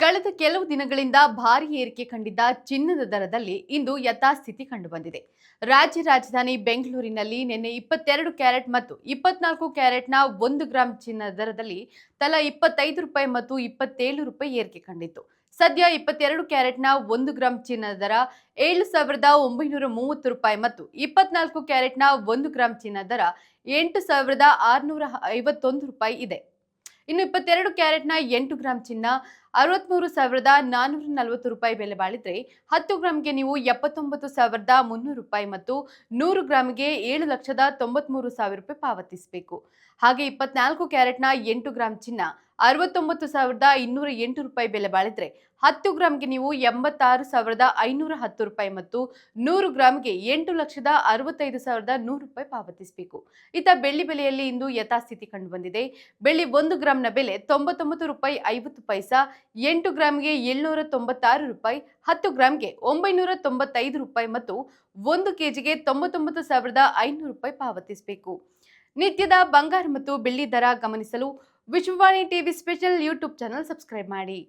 ಕಳೆದ ಕೆಲವು ದಿನಗಳಿಂದ ಭಾರಿ ಏರಿಕೆ ಕಂಡಿದ್ದ ಚಿನ್ನದ ದರದಲ್ಲಿ ಇಂದು ಯಥಾಸ್ಥಿತಿ ಕಂಡುಬಂದಿದೆ. ರಾಜ್ಯ ರಾಜಧಾನಿ ಬೆಂಗಳೂರಿನಲ್ಲಿ ನಿನ್ನೆ 22 ಕ್ಯಾರೆಟ್ ಮತ್ತು 24 ಕ್ಯಾರೆಟ್ನ 1 ಗ್ರಾಂ ಚಿನ್ನದ ದರದಲ್ಲಿ ತಲಾ ₹25 ಮತ್ತು ₹27 ಏರಿಕೆ ಕಂಡಿತ್ತು. ಸದ್ಯ 22 ಕ್ಯಾರೆಟ್ನ 1 ಗ್ರಾಂ ಚಿನ್ನದ ದರ ₹7,930 ಮತ್ತು 24 ಕ್ಯಾರೆಟ್ನ 1 ಗ್ರಾಂ ಚಿನ್ನದ ದರ ₹8,651 ಇದೆ. ಇನ್ನು 22 ಕ್ಯಾರೆಟ್ನ 8 ಗ್ರಾಂ ಚಿನ್ನ ₹63,440 ಬೆಲೆ ಬಾಳಿದ್ರೆ 10 ಗ್ರಾಂಗೆ ನೀವು ₹79,300 ಮತ್ತು 100 ಗ್ರಾಂಗೆ ₹7,93,000 ಪಾವತಿಸಬೇಕು. ಹಾಗೆ 24 ಕ್ಯಾರೆಟ್ನ 8 ಗ್ರಾಂ ಚಿನ್ನ ₹69,208 ಬೆಲೆ ಬಾಳಿದ್ರೆ 10 ಗ್ರಾಂಗೆ ನೀವು ₹86,510 ಮತ್ತು 100 ಗ್ರಾಂಗೆ ₹8,65,100 ಪಾವತಿಸಬೇಕು. ಇತ್ತ ಬೆಳ್ಳಿ ಬೆಲೆಯಲ್ಲಿ ಇಂದು ಯಥಾಸ್ಥಿತಿ ಕಂಡುಬಂದಿದೆ. ಬೆಳ್ಳಿ 1 ಗ್ರಾಂನ ಬೆಲೆ ₹99.50, 8 ಗ್ರಾಂಗೆ ₹796, 10 ಗ್ರಾಂಗೆ ₹995 ಮತ್ತು 1 ಕೆಜಿಗೆ ₹99,500 ಪಾವತಿಸಬೇಕು. ನಿತ್ಯದ ಬಂಗಾರ ಮತ್ತು ಬೆಳ್ಳಿ ದರ ಗಮನಿಸಲು Vishwavani TV special YouTube channel subscribe ಮಾಡಿ.